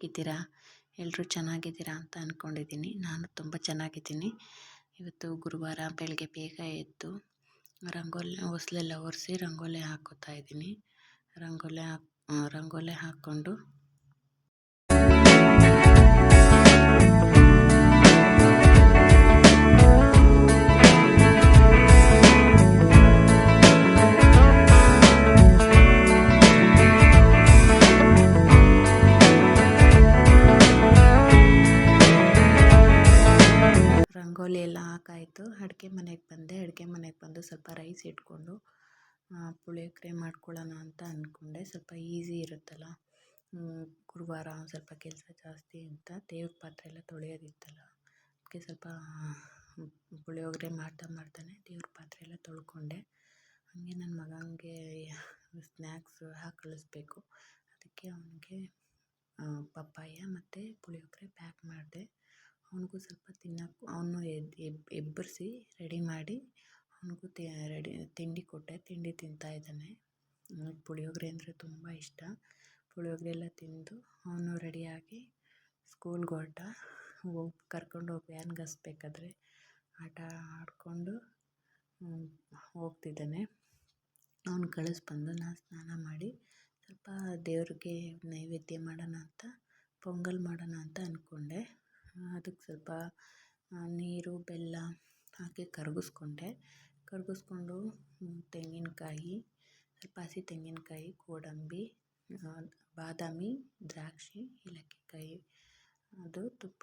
ಹೇಗಿದ್ದೀರಾ? ಎಲ್ಲರೂ ಚೆನ್ನಾಗಿದ್ದೀರಾ ಅಂತ ಅಂದ್ಕೊಂಡಿದ್ದೀನಿ. ನಾನು ತುಂಬ ಚೆನ್ನಾಗಿದ್ದೀನಿ. ಇವತ್ತು ಗುರುವಾರ ಬೆಳಗ್ಗೆ ಬೇಗ ಎದ್ದು ಹೊಸಲೆಲ್ಲ ಒರೆಸಿ ರಂಗೋಲಿ ಹಾಕೋತಾ ಇದ್ದೀನಿ. ರಂಗೋಲಿ ಹಾಕ್ಕೊಂಡು ರಂಗೋಲಿ ಎಲ್ಲ ಹಾಕಾಯಿತು. ಅಡುಗೆ ಮನೆಗೆ ಬಂದೆ. ಅಡುಗೆ ಮನೆಗೆ ಬಂದು ಸ್ವಲ್ಪ ರೈಸ್ ಇಟ್ಕೊಂಡು ಪುಳಿಯೋಗರೆ ಮಾಡ್ಕೊಳ್ಳೋಣ ಅಂತ ಅಂದ್ಕೊಂಡೆ. ಸ್ವಲ್ಪ ಈಸಿ ಇರುತ್ತಲ್ಲ, ಗುರುವಾರ ಸ್ವಲ್ಪ ಕೆಲಸ ಜಾಸ್ತಿ ಅಂತ ದೇವ್ರ ಪಾತ್ರೆ ಎಲ್ಲ ತೊಳೆಯೋದಿತ್ತಲ್ಲ, ಅದಕ್ಕೆ ಸ್ವಲ್ಪ ಪುಳಿಯೋಗರೆ ಮಾಡ್ತಾನೆ ದೇವ್ರ ಪಾತ್ರೆ ಎಲ್ಲ ತೊಳ್ಕೊಂಡೆ. ಹಾಗೆ ನನ್ನ ಮಗನಿಗೆ ಸ್ನ್ಯಾಕ್ಸ್ ಹಾಕಿ ಕಳಿಸ್ಬೇಕು, ಅದಕ್ಕೆ ಅವನಿಗೆ ಪಪ್ಪಾಯ ಮತ್ತು ಪುಳಿಯೋಗರೆ ಪ್ಯಾಕ್ ಮಾಡಿದೆ. ಅವನಿಗೂ ಸ್ವಲ್ಪ ತಿನ್ನೋಕ್ಕೂ ಅವನು ಎಬ್ಬರಿಸಿ ರೆಡಿ ಮಾಡಿ ಅವನಿಗೂ ತಿಂಡಿ ಕೊಟ್ಟೆ. ತಿಂಡಿ ತಿಂತಾಯಿದ್ದಾನೆ. ಪುಳಿಯೋಗರೆ ಅಂದರೆ ತುಂಬ ಇಷ್ಟ. ಪುಳಿಯೋಗರೆ ಎಲ್ಲ ತಿಂದು ಅವನು ರೆಡಿಯಾಗಿ ಸ್ಕೂಲ್ಗೆ ಹೊರಟ. ಕರ್ಕೊಂಡು ಹೋಗಿ ವ್ಯಾನ್ಗೆ ಹಸ್ಬೇಕಾದ್ರೆ ಆಟ ಆಡಿಕೊಂಡು ಹೋಗ್ತಿದ್ದಾನೆ. ಅವನು ಕಳಿಸ್ಬಂದು ನಾನು ಸ್ನಾನ ಮಾಡಿ ಸ್ವಲ್ಪ ದೇವ್ರಿಗೆ ನೈವೇದ್ಯ ಮಾಡೋಣ ಅಂತ, ಪೊಂಗಲ್ ಮಾಡೋಣ ಅಂತ ಅಂದ್ಕೊಂಡೆ. ಅದಕ್ಕೆ ಸ್ವಲ್ಪ ನೀರು ಬೆಲ್ಲ ಹಾಕಿ ಕರಗಿಸ್ಕೊಂಡು ತೆಂಗಿನಕಾಯಿ, ಸ್ವಲ್ಪ ಹಸಿ ತೆಂಗಿನಕಾಯಿ, ಗೋಡಂಬಿ, ಬಾದಾಮಿ, ದ್ರಾಕ್ಷಿ, ಏಲಕ್ಕಿಕಾಯಿ, ಅದು ತುಪ್ಪ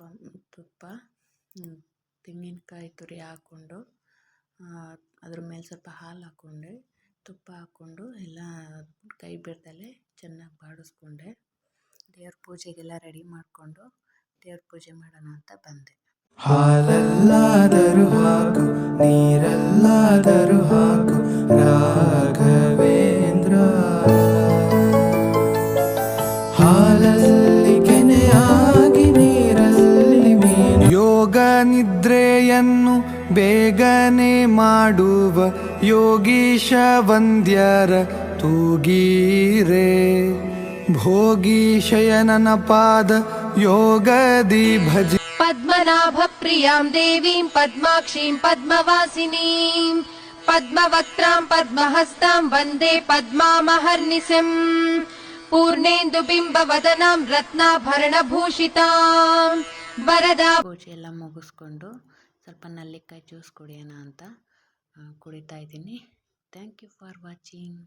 ತೆಂಗಿನಕಾಯಿ ತುರಿ ಹಾಕ್ಕೊಂಡು ಅದ್ರ ಮೇಲೆ ಸ್ವಲ್ಪ ಹಾಲು ಹಾಕ್ಕೊಂಡೆ, ತುಪ್ಪ ಹಾಕ್ಕೊಂಡು ಎಲ್ಲ ಕೈ ಬಿಡ್ದಲೆ ಚೆನ್ನಾಗಿ ಬಾಡಿಸ್ಕೊಂಡೆ. ದೇವ್ರ ಪೂಜೆಗೆಲ್ಲ ರೆಡಿ ಮಾಡಿಕೊಂಡು ದೇವ್ರ ಪೂಜೆ ಮಾಡೋಣ ಅಂತ ಬಂದೆ. ಹಾಲಲ್ಲಾದರೂ ಹಾಕು, ನೀರಲ್ಲಾದರೂ ಹಾಕು ರಾಘವೇಂದ್ರ, ಹಾಲಲ್ಲಿ ಕೆನೆಯಾಗಿ ನೀರಲ್ಲಿ ಮೀನು. ಯೋಗ ನಿದ್ರೆಯನ್ನು ಬೇಗನೆ ಮಾಡುವ ಯೋಗೀಶ ವಂದ್ಯರ ತೂಗೀರೆ, ಭೋಗಿ ಶಯನನ ಪಾದ ಯೋಗದಿ ಭಜ. ಪದ್ಮನಾಭ ಪ್ರಿಯಾಂ ದೇವೀಂ ಪದ್ಮಾಕ್ಷೀಂ ಪದ್ಮವಾಸಿನೀಂ ಪದ್ಮವಕ್ತ್ರಾಂ ಪದ್ಮಹಸ್ತಾಂ ವಂದೇ ಪದ್ಮಾಮಹರ್ನಿಶಂ ಪೂರ್ಣೇಂದು ಬಿಂಬವದನಾಂ ರತ್ನಾಭರಣಭೂಷಿತಾಂ ವರದಾ. ಪೂಜೆ ಎಲ್ಲ ಮುಗಿಸ್ಕೊಂಡು ಸ್ವಲ್ಪ ನಲ್ಲಿಕಾಯಿ ಜ್ಯೂಸ್ ಕುಡಿಯೋಣ ಅಂತ ಕುಡಿತಾ ಇದ್ದೀನಿ. Thank you for watching.